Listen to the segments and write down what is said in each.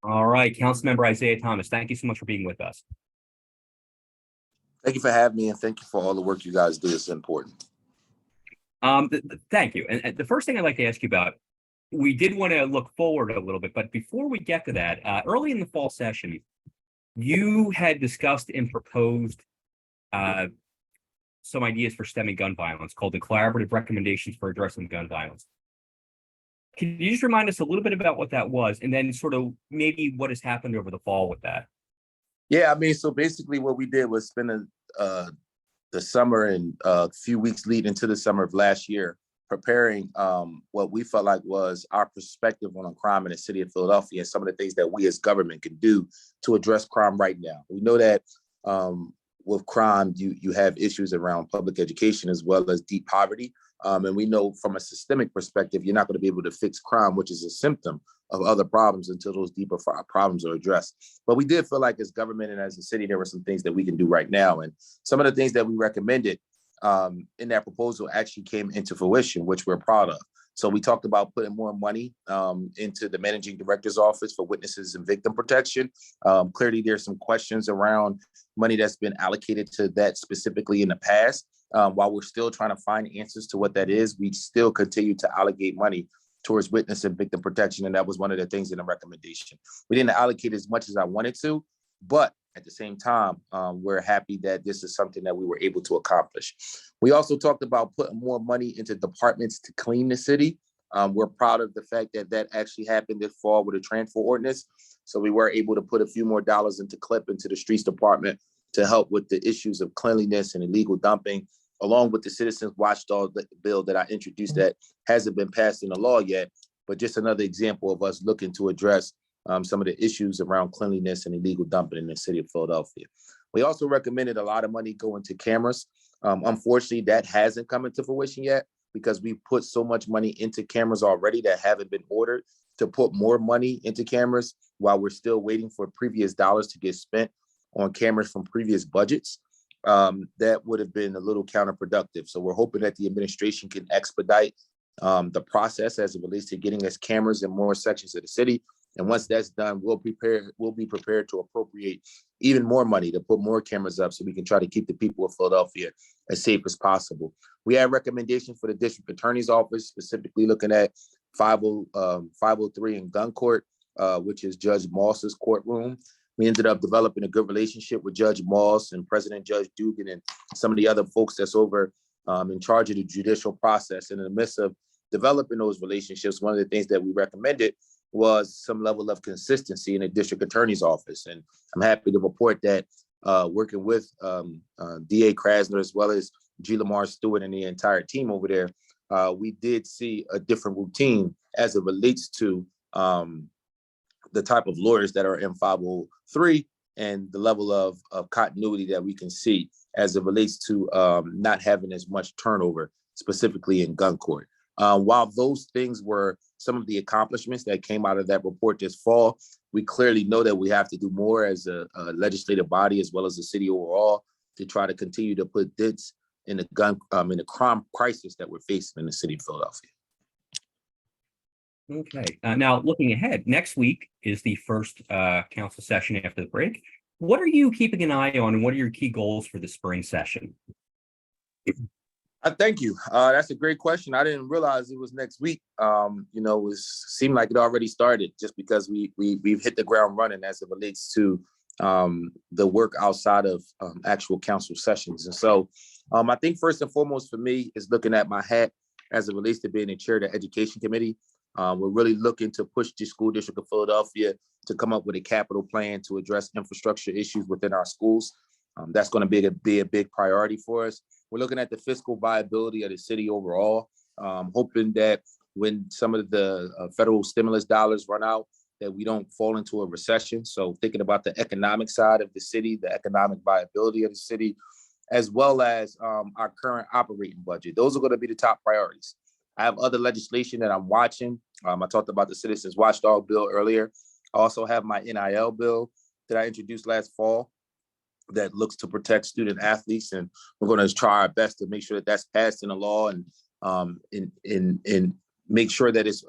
All right, Councilmember Isaiah Thomas, thank you so much for being with us. Thank you for having me, and thank you for all the work you guys do. It's important. Thank you. And the first thing I'd like to ask you about, we did want to look forward a little bit, but before we get to that, early in the fall session, you had discussed and proposed some ideas for stemming gun violence called the Collaborative Recommendations for Addressing Gun Violence. Can you just remind us a little bit about what that was, and then sort of maybe what has happened over the fall with that? Yeah, I mean, so basically what we did was spend the summer and a few weeks leading into the summer of last year preparing what we felt like was our perspective on crime in the city of Philadelphia and some of the things that we as government can do to address crime right now. We know that with crime, you have issues around public education as well as deep poverty. And we know from a systemic perspective, you're not going to be able to fix crime, which is a symptom of other problems until those deeper problems are addressed. But we did feel like as government and as a city, there were some things that we can do right now. And some of the things that we recommended in that proposal actually came into fruition, which we're proud of. So we talked about putting more money into the managing director's office for witnesses and victim protection. Clearly, there's some questions around money that's been allocated to that specifically in the past. While we're still trying to find answers to what that is, we still continue to allocate money towards witness and victim protection. And that was one of the things in the recommendation. We didn't allocate as much as I wanted to, but at the same time, we're happy that this is something that we were able to accomplish. We also talked about putting more money into departments to clean the city. We're proud of the fact that that actually happened this fall with a transfer ordinance. So we were able to put a few more dollars into the streets department to help with the issues of cleanliness and illegal dumping, along with the Citizens Watchdog bill that I introduced that hasn't been passed into law yet, but just another example of us looking to address some of the issues around cleanliness and illegal dumping in the city of Philadelphia. We also recommended a lot of money go into cameras. Unfortunately, that hasn't come into fruition yet because we put so much money into cameras already that haven't been ordered to put more money into cameras while we're still waiting for previous dollars to get spent on cameras from previous budgets. That would have been a little counterproductive. So we're hoping that the administration can expedite the process as it relates to getting us cameras in more sections of the city. And once that's done, we'll be prepared to appropriate even more money to put more cameras up so we can try to keep the people of Philadelphia as safe as possible. We had recommendations for the district attorney's office, specifically looking at 503 in Gun Court, which is Judge Moss's courtroom. We ended up developing a good relationship with Judge Moss and President Judge Dugan and some of the other folks that's over in charge of the judicial process. And in the midst of developing those relationships, one of the things that we recommended was some level of consistency in the district attorney's office. And I'm happy to report that working with DA Krasner as well as G. Lamar Stewart and the entire team over there, we did see a different routine as it relates to the type of lawyers that are in 503 and the level of continuity that we can see as it relates to not having as much turnover, specifically in gun court. While those things were some of the accomplishments that came out of that report this fall, we clearly know that we have to do more as a legislative body as well as the city overall to try to continue to put dents in the crime crisis that we're facing in the city of Philadelphia. Okay. Now, looking ahead, next week is the first council session after the break. What are you keeping an eye on, and what are your key goals for the spring session? Thank you. That's a great question. I didn't realize it was next week. It seemed like it already started just because we've hit the ground running as it relates to the work outside of actual council sessions. And so I think first and foremost for me is looking at my hat as it relates to being the chair of the education committee. We're really looking to push the school district of Philadelphia to come up with a capital plan to address infrastructure issues within our schools. That's going to be a big priority for us. We're looking at the fiscal viability of the city overall, hoping that when some of the federal stimulus dollars run out, that we don't fall into a recession. So thinking about the economic side of the city, the economic viability of the city, as well as our current operating budget. Those are going to be the top priorities. I have other legislation that I'm watching. I talked about the Citizens Watchdog bill earlier. I also have my NIL bill that I introduced last fall that looks to protect student athletes, and we're going to try our best to make sure that that's passed in the law and make sure that it's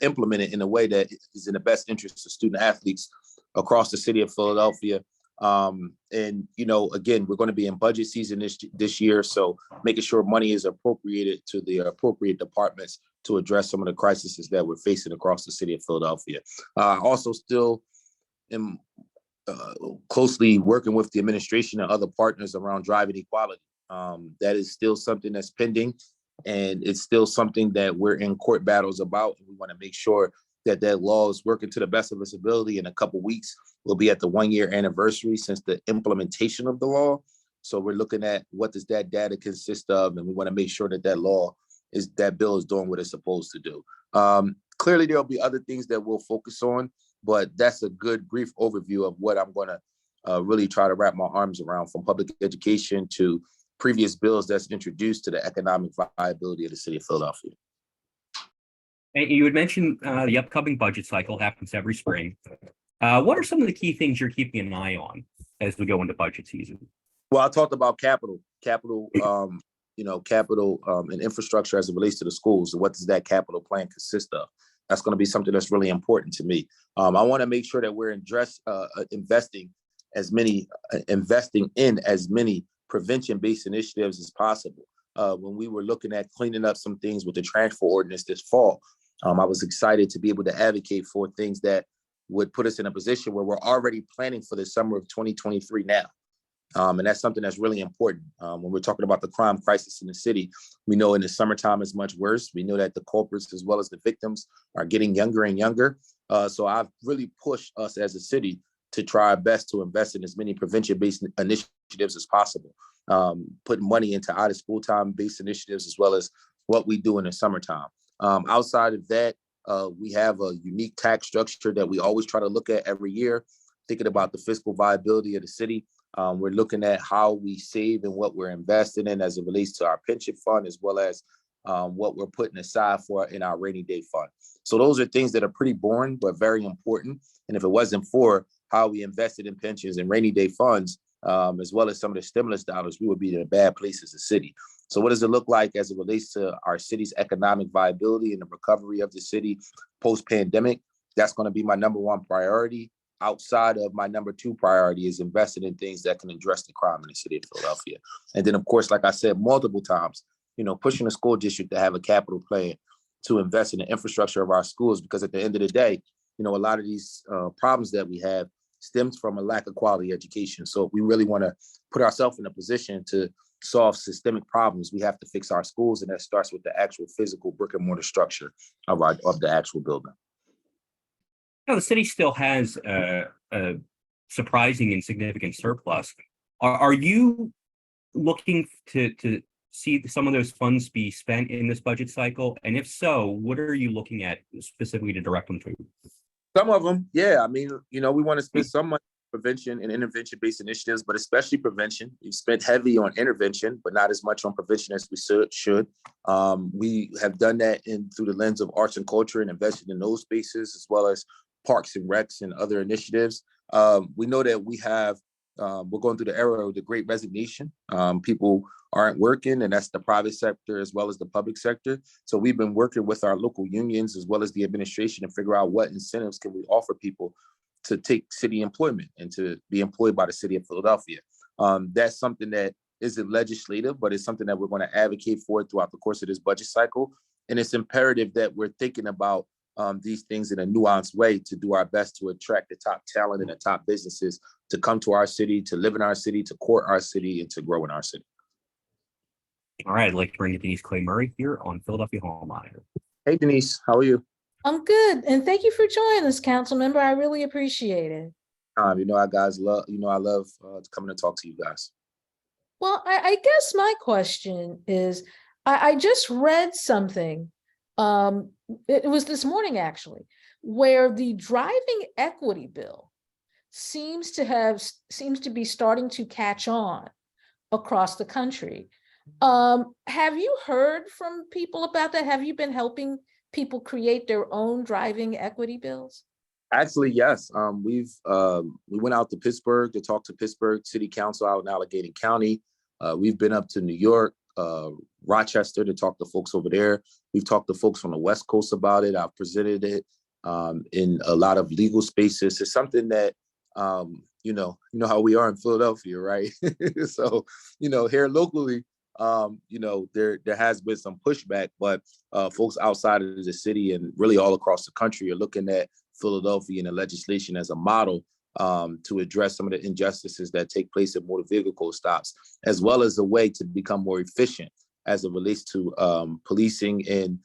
implemented in a way that is in the best interest of student athletes across the city of Philadelphia. And, you know, again, we're going to be in budget season this year. So making sure money is appropriated to the appropriate departments to address some of the crises that we're facing across the city of Philadelphia. Also still am closely working with the administration and other partners around driving equality. That is still something that's pending, and it's still something that we're in court battles about. And we want to make sure that that law is working to the best of its ability. In a couple of weeks, we'll be at the 1-year anniversary since the implementation of the law. So we're looking at what does that data consist of, and we want to make sure that that bill is doing what it's supposed to do. Clearly, there'll be other things that we'll focus on, but that's a good brief overview of what I'm going to really try to wrap my arms around, from public education to previous bills that's introduced to the economic viability of the city of Philadelphia. And you had mentioned the upcoming budget cycle happens every spring. What are some of the key things you're keeping an eye on as we go into budget season? Well, I talked about capital, and infrastructure as it relates to the schools. What does that capital plan consist of? That's going to be something that's really important to me. I want to make sure that we're investing in as many prevention-based initiatives as possible. When we were looking at cleaning up some things with the transfer ordinance this fall, I was excited to be able to advocate for things that would put us in a position where we're already planning for the summer of 2023 now. And that's something that's really important. When we're talking about the crime crisis in the city, we know in the summertime it's much worse. We know that the culprits as well as the victims are getting younger and younger. So I've really pushed us as a city to try our best to invest in as many prevention-based initiatives as possible, putting money into out-of-school time-based initiatives as well as what we do in the summertime. Outside of that, we have a unique tax structure that we always try to look at every year, thinking about the fiscal viability of the city. We're looking at how we save and what we're investing in as it relates to our pension fund, as well as what we're putting aside for in our rainy day fund. So those are things that are pretty boring, but very important. And if it wasn't for how we invested in pensions and rainy day funds, as well as some of the stimulus dollars, we would be in a bad place as a city. So what does it look like as it relates to our city's economic viability and the recovery of the city post-pandemic? That's going to be my number one priority. Outside of my number two priority is investing in things that can address the crime in the city of Philadelphia. And then, of course, like I said multiple times, pushing the school district to have a capital plan to invest in the infrastructure of our schools, because at the end of the day, a lot of these problems that we have stems from a lack of quality education. So if we really want to put ourselves in a position to solve systemic problems, we have to fix our schools, and that starts with the actual physical brick and mortar structure of the actual building. The city still has a surprising and significant surplus. Are you looking to see some of those funds be spent in this budget cycle? And if so, what are you looking at specifically to direct them to? Some of them, yeah. I mean, we want to spend some money on prevention and intervention-based initiatives, but especially prevention. We've spent heavy on intervention, but not as much on prevention as we should. We have done that through the lens of arts and culture and invested in those spaces, as well as parks and recs and other initiatives. We know that we're going through the era of the Great Resignation. People aren't working, and that's the private sector as well as the public sector. So we've been working with our local unions as well as the administration to figure out what incentives can we offer people to take city employment and to be employed by the city of Philadelphia. That's something that isn't legislative, but it's something that we're going to advocate for throughout the course of this budget cycle. And it's imperative that we're thinking about these things in a nuanced way to do our best to attract the top talent and the top businesses to come to our city, to live in our city, to court our city, and to grow in our city. All right, I'd like to bring in Denise Clay Murray here on Philadelphia Hall Monitor. Hey, Denise, how are you? I'm good, and thank you for joining us, Councilmember. I really appreciate it. I love coming to talk to you guys. Well, I guess my question is, I just read something. It was this morning, actually, where the driving equity bill seems to be starting to catch on across the country. Have you heard from people about that? Have you been helping people create their own driving equity bills? Actually, yes. We went out to Pittsburgh to talk to Pittsburgh City Council out in Allegheny County. We've been up to New York, Rochester to talk to folks over there. We've talked to folks on the West Coast about it. I've presented it in a lot of legal spaces. It's something that, you know how we are in Philadelphia, right? So, here locally, there has been some pushback, but folks outside of the city and really all across the country are looking at Philadelphia and the legislation as a model to address some of the injustices that take place at motor vehicle stops, as well as a way to become more efficient as it relates to policing. And,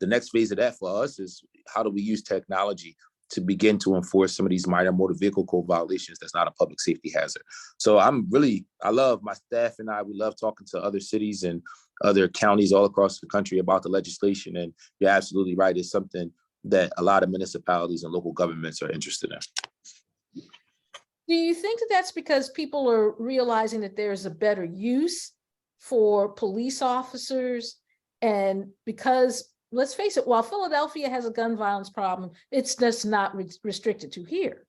the next phase of that for us is how do we use technology to begin to enforce some of these minor motor vehicle code violations that's not a public safety hazard. So I love my staff and we love talking to other cities and other counties all across the country about the legislation. And you're absolutely right. It's something that a lot of municipalities and local governments are interested in. Do you think that that's because people are realizing that there's a better use for police officers? And because, let's face it, while Philadelphia has a gun violence problem, it's just not restricted to here.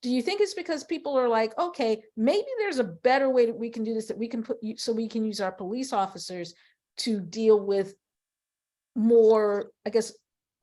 Do you think it's because people are like, okay, maybe there's a better way that we can do this, that we can so we can use our police officers to deal with more,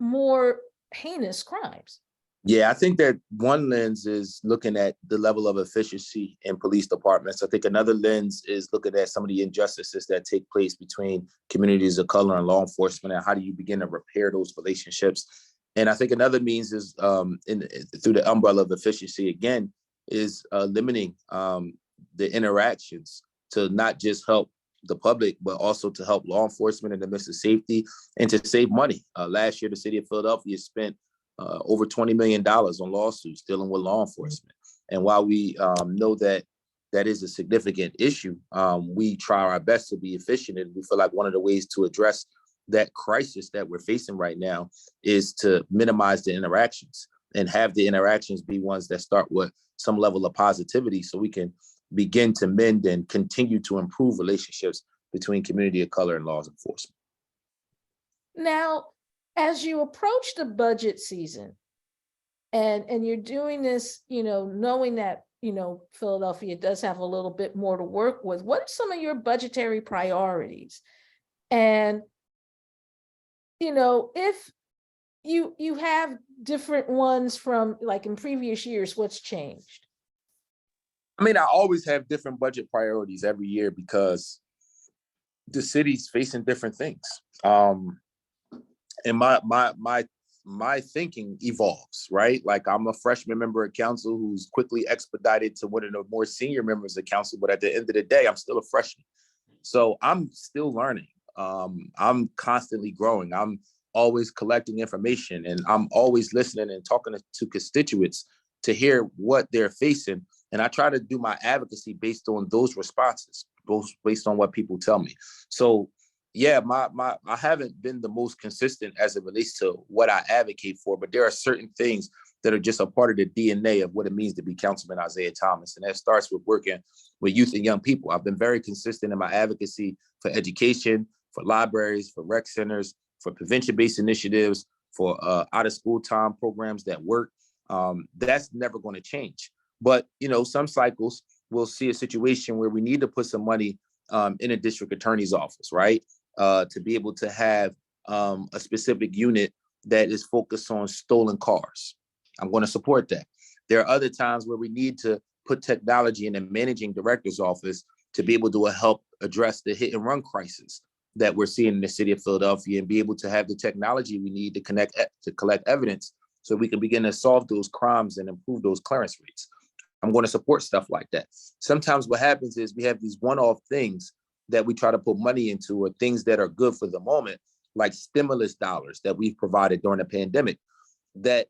more heinous crimes? Yeah, I think that one lens is looking at the level of efficiency in police departments. I think another lens is looking at some of the injustices that take place between communities of color and law enforcement, and how do you begin to repair those relationships. And I think another means is through the umbrella of efficiency, again, is limiting the interactions to not just help the public, but also to help law enforcement in the midst of safety and to save money. Last year, the city of Philadelphia spent over $20 million on lawsuits dealing with law enforcement. And while we know that that is a significant issue, we try our best to be efficient. And we feel like one of the ways to address that crisis that we're facing right now is to minimize the interactions and have the interactions be ones that start with some level of positivity, so we can begin to mend and continue to improve relationships between community of color and law enforcement. Now, as you approach the budget season and you're doing this, knowing that, Philadelphia does have a little bit more to work with, what are some of your budgetary priorities? And, if you have different ones from like in previous years, what's changed? I mean, I always have different budget priorities every year because the city's facing different things. And my thinking evolves, right? Like, I'm a freshman member of council who's quickly expedited to one of the more senior members of council, but at the end of the day, I'm still a freshman. So I'm still learning. I'm constantly growing. I'm always collecting information, and I'm always listening and talking to constituents to hear what they're facing. And I try to do my advocacy based on those responses, based on what people tell me. So yeah, I haven't been the most consistent as it relates to what I advocate for, but there are certain things that are just a part of the DNA of what it means to be Councilman Isaiah Thomas. And that starts with working with youth and young people. I've been very consistent in my advocacy for education, for libraries, for rec centers, for prevention-based initiatives, for out-of-school time programs that work. That's never going to change. But, some cycles we'll see a situation where we need to put some money in a district attorney's office, right? To be able to have a specific unit that is focused on stolen cars. I'm going to support that. There are other times where we need to put technology in a managing director's office to be able to help address the hit and run crisis that we're seeing in the city of Philadelphia, and be able to have the technology we need to collect evidence so we can begin to solve those crimes and improve those clearance rates. I'm going to support stuff like that. Sometimes what happens is we have these one-off things that we try to put money into, or things that are good for the moment, like stimulus dollars that we've provided during the pandemic, that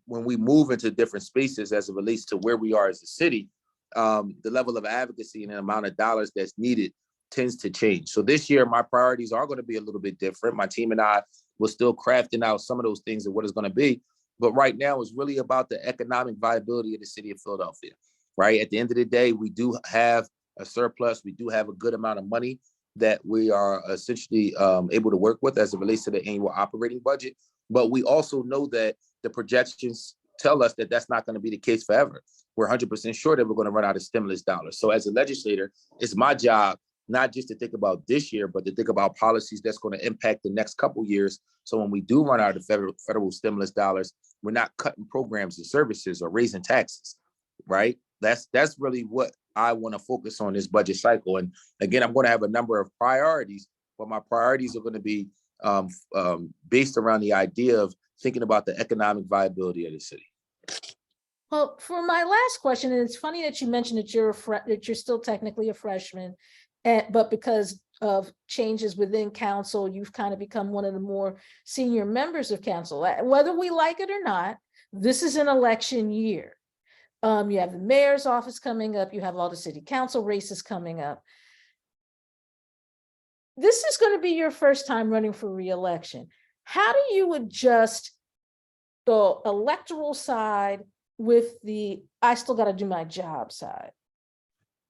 when we move into different spaces as it relates to where we are as a city, the level of advocacy and the amount of dollars that's needed tends to change. So this year, my priorities are going to be a little bit different. My team and I will still crafting out some of those things and what it's going to be. But right now, it's really about the economic viability of the city of Philadelphia, right? At the end of the day, we do have a surplus. We do have a good amount of money that we are essentially able to work with as it relates to the annual operating budget. But we also know that the projections tell us that that's not going to be the case forever. We're 100% sure that we're going to run out of stimulus dollars. So as a legislator, it's my job not just to think about this year, but to think about policies that's going to impact the next couple years. So when we do run out of federal stimulus dollars, we're not cutting programs and services or raising taxes, right? That's really what I want to focus on this budget cycle. And again, I'm going to have a number of priorities, but my priorities are going to be based around the idea of thinking about the economic viability of the city. Well, for my last question, and it's funny that you mentioned that you're still technically a freshman, but because of changes within council, you've kind of become one of the more senior members of council. Whether we like it or not, this is an election year. You have the mayor's office coming up. You have all the city council races coming up. This is going to be your first time running for re-election. How do you adjust the electoral side with the I still got to do my job side?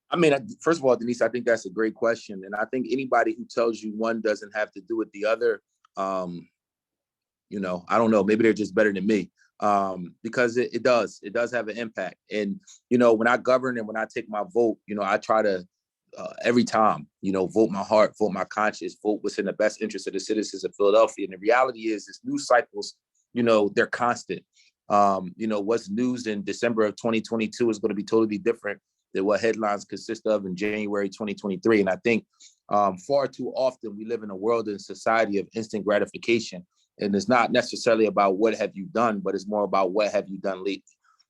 I mean, first of all, Denise, I think that's a great question. And I think anybody who tells you one doesn't have to do with the other, I don't know, maybe they're just better than me, because it does have an impact. And, when I govern and when I take my vote, I try to every time, vote my heart, vote my conscience, vote what's in the best interest of the citizens of Philadelphia. And the reality is news cycles, they're constant. What's news in December of 2022 is going to be totally different than what headlines consist of in January 2023. And I think far too often we live in a world and society of instant gratification. And it's not necessarily about what have you done, but it's more about what have you done lately.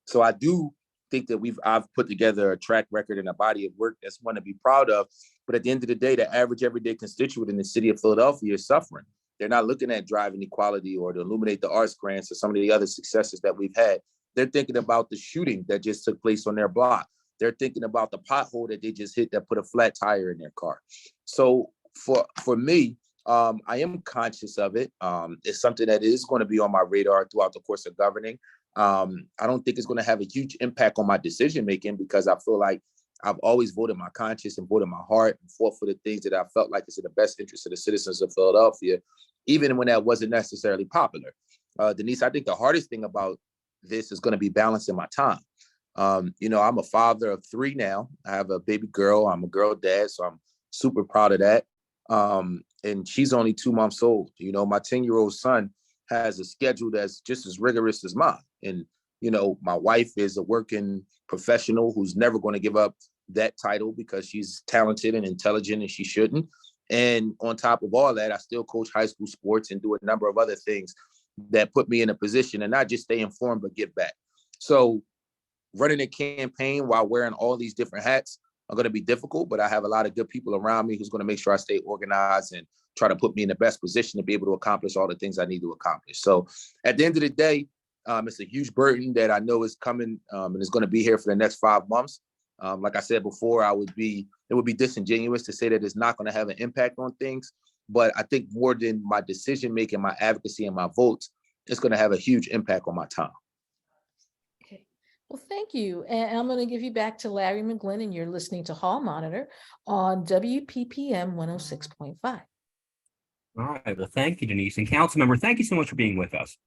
So I do think that I've put together a track record and a body of work that's one to be proud of. But at the end of the day, the average everyday constituent in the city of Philadelphia is suffering. They're not looking at drive inequality or to illuminate the arts grants or some of the other successes that we've had. They're thinking about the shooting that just took place on their block. They're thinking about the pothole that they just hit that put a flat tire in their car. So for me, I am conscious of it. It's something that is going to be on my radar throughout the course of governing. I don't think it's going to have a huge impact on my decision making because I feel like I've always voted my conscience and voted my heart and fought for the things that I felt like is in the best interest of the citizens of Philadelphia, even when that wasn't necessarily popular. Denise, I think the hardest thing about this is going to be balancing my time. I'm a father of 3 now. I have a baby girl. I'm a girl dad, so I'm super proud of that. And she's only 2 months old. My 10-year-old son has a schedule that's just as rigorous as mine. And, my wife is a working professional who's never going to give up that title because she's talented and intelligent and she shouldn't. And on top of all that, I still coach high school sports and do a number of other things that put me in a position to not just stay informed, but give back. So running a campaign while wearing all these different hats are going to be difficult, but I have a lot of good people around me who's going to make sure I stay organized and try to put me in the best position to be able to accomplish all the things I need to accomplish. So at the end of the day, it's a huge burden that I know is coming and is going to be here for the next 5 months. Like I said before, it would be disingenuous to say that it's not going to have an impact on things. But I think more than my decision making, my advocacy, and my votes, it's going to have a huge impact on my time. Okay. Well, thank you. And I'm going to give you back to Larry McGlynn, and you're listening to Hall Monitor on WPPM 106.5. All right. Well, thank you, Denise. And Councilmember, thank you so much for being with us.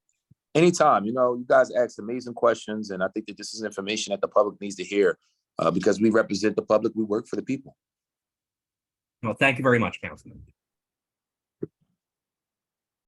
Anytime. You guys ask amazing questions, and I think that this is information that the public needs to hear because we represent the public. We work for the people. Well, thank you very much, Councilman.